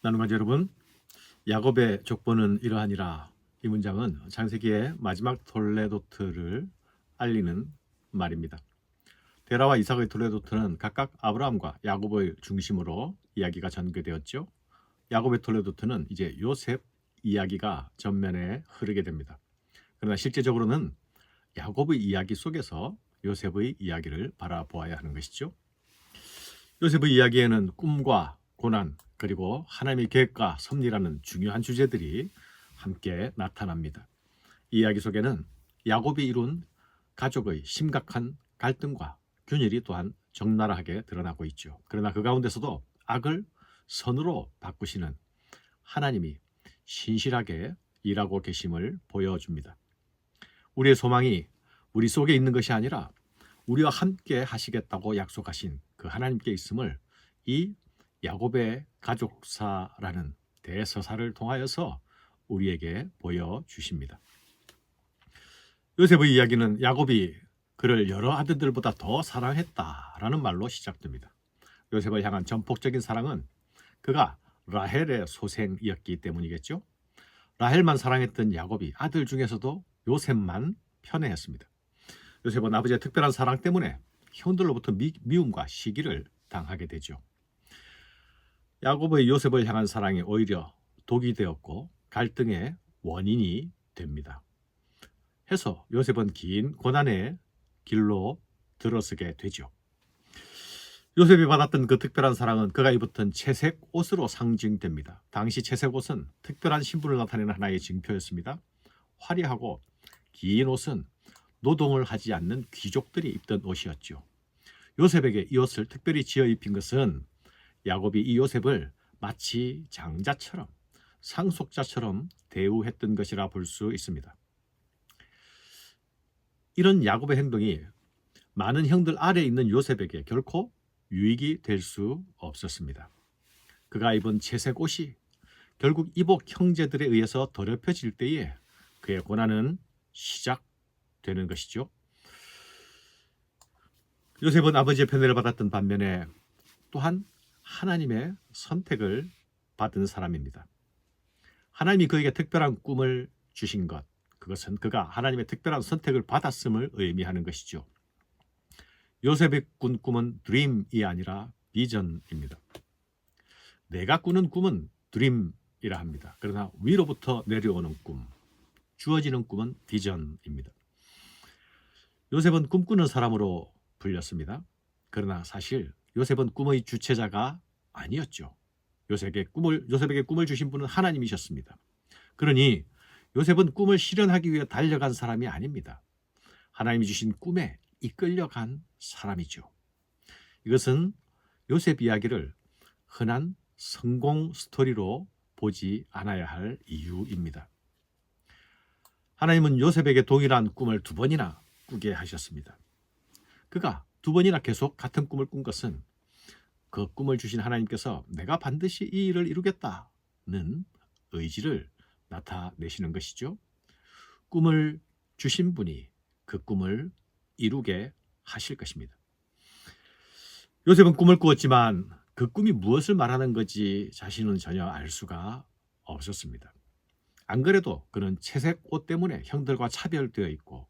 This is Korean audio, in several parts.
나눔가족 여러분, 야곱의 족보는 이러하니라. 이 문장은 창세기의 마지막 톨레도트를 알리는 말입니다. 데라와 이삭의 톨레도트는 각각 아브라함과 야곱을 중심으로 이야기가 전개되었죠. 야곱의 톨레도트는 이제 요셉 이야기가 전면에 흐르게 됩니다. 그러나 실제적으로는 야곱의 이야기 속에서 요셉의 이야기를 바라보아야 하는 것이죠. 요셉의 이야기에는 꿈과 고난, 그리고 하나님의 계획과 섭리라는 중요한 주제들이 함께 나타납니다. 이 이야기 속에는 야곱이 이룬 가족의 심각한 갈등과 균열이 또한 적나라하게 드러나고 있죠. 그러나 그 가운데서도 악을 선으로 바꾸시는 하나님이 신실하게 일하고 계심을 보여줍니다. 우리의 소망이 우리 속에 있는 것이 아니라 우리와 함께 하시겠다고 약속하신 그 하나님께 있음을 이 야곱의 가족사라는 대서사를 통하여서 우리에게 보여주십니다. 요셉의 이야기는 야곱이 그를 여러 아들들보다 더 사랑했다라는 말로 시작됩니다. 요셉을 향한 전폭적인 사랑은 그가 라헬의 소생이었기 때문이겠죠. 라헬만 사랑했던 야곱이 아들 중에서도 요셉만 편애했습니다. 요셉은 아버지의 특별한 사랑 때문에 형들로부터 미움과 시기를 당하게 되죠. 야곱의 요셉을 향한 사랑이 오히려 독이 되었고 갈등의 원인이 됩니다. 해서 요셉은 긴 고난의 길로 들어서게 되죠. 요셉이 받았던 그 특별한 사랑은 그가 입었던 채색 옷으로 상징됩니다. 당시 채색 옷은 특별한 신분을 나타내는 하나의 징표였습니다. 화려하고 긴 옷은 노동을 하지 않는 귀족들이 입던 옷이었죠. 요셉에게 이 옷을 특별히 지어 입힌 것은 야곱이 이 요셉을 마치 장자처럼 상속자처럼 대우했던 것이라 볼 수 있습니다. 이런 야곱의 행동이 많은 형들 아래에 있는 요셉에게 결코 유익이 될 수 없었습니다. 그가 입은 채색 옷이 결국 이복 형제들에 의해서 더럽혀질 때에 그의 고난은 시작되는 것이죠. 요셉은 아버지의 편애를 받았던 반면에 또한 하나님의 선택을 받은 사람입니다. 하나님이 그에게 특별한 꿈을 주신 것, 그것은 그가 하나님의 특별한 선택을 받았음을 의미하는 것이죠. 요셉이 꾼 꿈은 드림이 아니라 비전입니다. 내가 꾸는 꿈은 드림이라 합니다. 그러나 위로부터 내려오는 꿈, 주어지는 꿈은 비전입니다. 요셉은 꿈꾸는 사람으로 불렸습니다. 그러나 사실 요셉은 꿈의 주체자가 아니었죠. 요셉에게 꿈을 주신 분은 하나님이셨습니다. 그러니 요셉은 꿈을 실현하기 위해 달려간 사람이 아닙니다. 하나님이 주신 꿈에 이끌려간 사람이죠. 이것은 요셉 이야기를 흔한 성공 스토리로 보지 않아야 할 이유입니다. 하나님은 요셉에게 동일한 꿈을 2번이나 꾸게 하셨습니다. 그가 2번이나 계속 같은 꿈을 꾼 것은 그 꿈을 주신 하나님께서 내가 반드시 이 일을 이루겠다는 의지를 나타내시는 것이죠. 꿈을 주신 분이 그 꿈을 이루게 하실 것입니다. 요셉은 꿈을 꾸었지만 그 꿈이 무엇을 말하는 건지 자신은 전혀 알 수가 없었습니다. 안 그래도 그는 채색 옷 때문에 형들과 차별되어 있고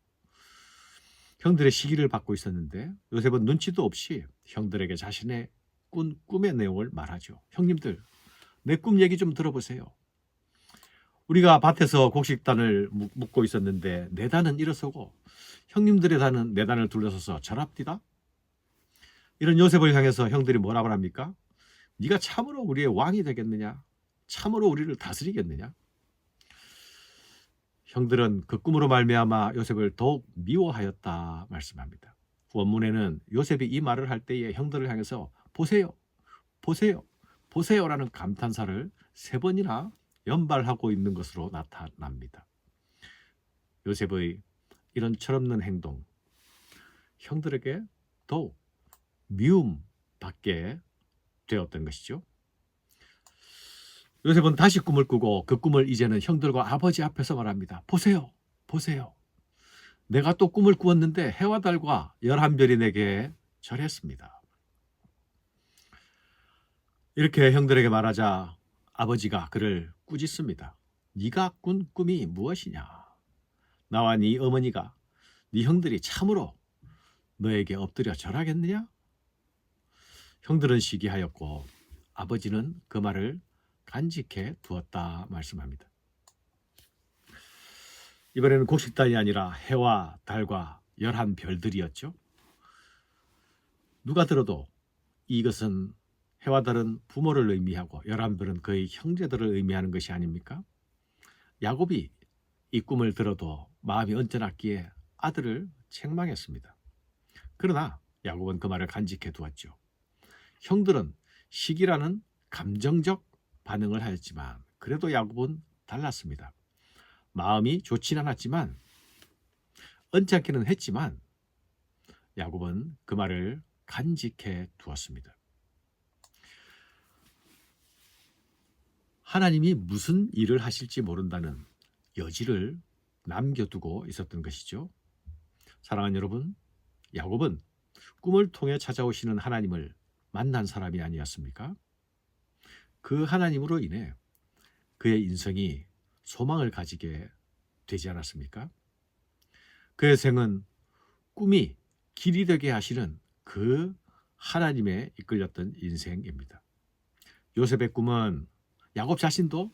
형들의 시기를 받고 있었는데 요셉은 눈치도 없이 형들에게 자신의 꾼 꿈의 내용을 말하죠. 형님들, 내 꿈 얘기 좀 들어보세요. 우리가 밭에서 곡식단을 묶고 있었는데 내 단은 일어서고 형님들의 단은 내 단을 둘러서서 절합디다. 이런 요셉을 향해서 형들이 뭐라고 합니까? 네가 참으로 우리의 왕이 되겠느냐? 참으로 우리를 다스리겠느냐? 형들은 그 꿈으로 말미암아 요셉을 더욱 미워하였다 말씀합니다. 원문에는 요셉이 이 말을 할 때에 형들을 향해서 보세요, 보세요, 보세요라는 감탄사를 3번이나 연발하고 있는 것으로 나타납니다. 요셉의 이런 철없는 행동, 형들에게 더욱 미움받게 되었던 것이죠. 요셉은 다시 꿈을 꾸고 그 꿈을 이제는 형들과 아버지 앞에서 말합니다. 보세요, 보세요. 내가 또 꿈을 꾸었는데 해와 달과 11별이 내게 절했습니다. 이렇게 형들에게 말하자 아버지가 그를 꾸짖습니다. 네가 꾼 꿈이 무엇이냐? 나와 네 어머니가 네 형들이 참으로 너에게 엎드려 절하겠느냐? 형들은 시기하였고 아버지는 그 말을 간직해 두었다 말씀합니다. 이번에는 곡식단이 아니라 해와 달과 11별들이었죠. 누가 들어도 이것은 해와 달은 부모를 의미하고 11별은 그의 형제들을 의미하는 것이 아닙니까? 야곱이 이 꿈을 들어도 마음이 언짢았기에 아들을 책망했습니다. 그러나 야곱은 그 말을 간직해 두었죠. 형들은 시기라는 감정적 반응을 하였지만 그래도 야곱은 달랐습니다. 마음이 좋진 않았지만 언짢기는 했지만 야곱은 그 말을 간직해 두었습니다. 하나님이 무슨 일을 하실지 모른다는 여지를 남겨두고 있었던 것이죠. 사랑하는 여러분, 야곱은 꿈을 통해 찾아오시는 하나님을 만난 사람이 아니었습니까? 그 하나님으로 인해 그의 인생이 소망을 가지게 되지 않았습니까? 그의 생은 꿈이 길이 되게 하시는 그 하나님에 이끌렸던 인생입니다. 요셉의 꿈은 야곱 자신도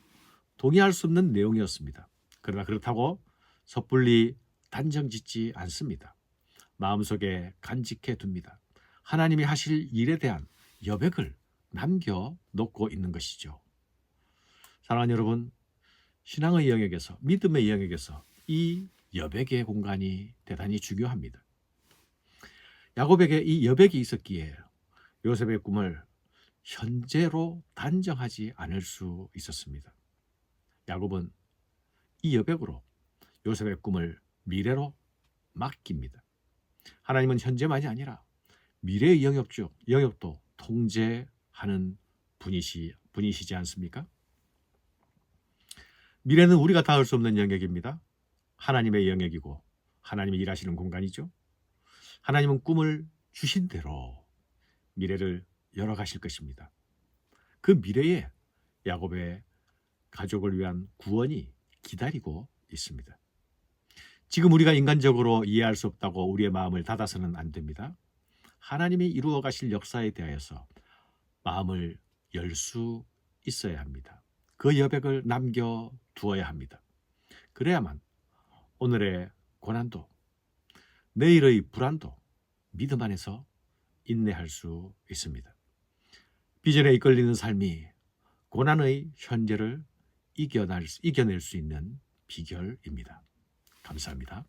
동의할 수 없는 내용이었습니다. 그러나 그렇다고 섣불리 단정짓지 않습니다. 마음속에 간직해 둡니다. 하나님이 하실 일에 대한 여백을 남겨놓고 있는 것이죠. 사랑하는 여러분, 신앙의 영역에서, 믿음의 영역에서 이 여백의 공간이 대단히 중요합니다. 야곱에게 이 여백이 있었기에 요셉의 꿈을 현재로 단정하지 않을 수 있었습니다. 야곱은 이 여백으로 요셉의 꿈을 미래로 맡깁니다. 하나님은 현재만이 아니라 미래의 영역도 통제하는 분이시지 않습니까? 미래는 우리가 닿을 수 없는 영역입니다. 하나님의 영역이고 하나님이 일하시는 공간이죠. 하나님은 꿈을 주신 대로 미래를 열어가실 것입니다. 그 미래에 야곱의 가족을 위한 구원이 기다리고 있습니다. 지금 우리가 인간적으로 이해할 수 없다고 우리의 마음을 닫아서는 안 됩니다. 하나님이 이루어 가실 역사에 대하여서 마음을 열 수 있어야 합니다. 그 여백을 남겨두어야 합니다. 그래야만 오늘의 고난도 내일의 불안도 믿음 안에서 인내할 수 있습니다. 비전에 이끌리는 삶이 고난의 현재를 이겨낼 수 있는 비결입니다. 감사합니다.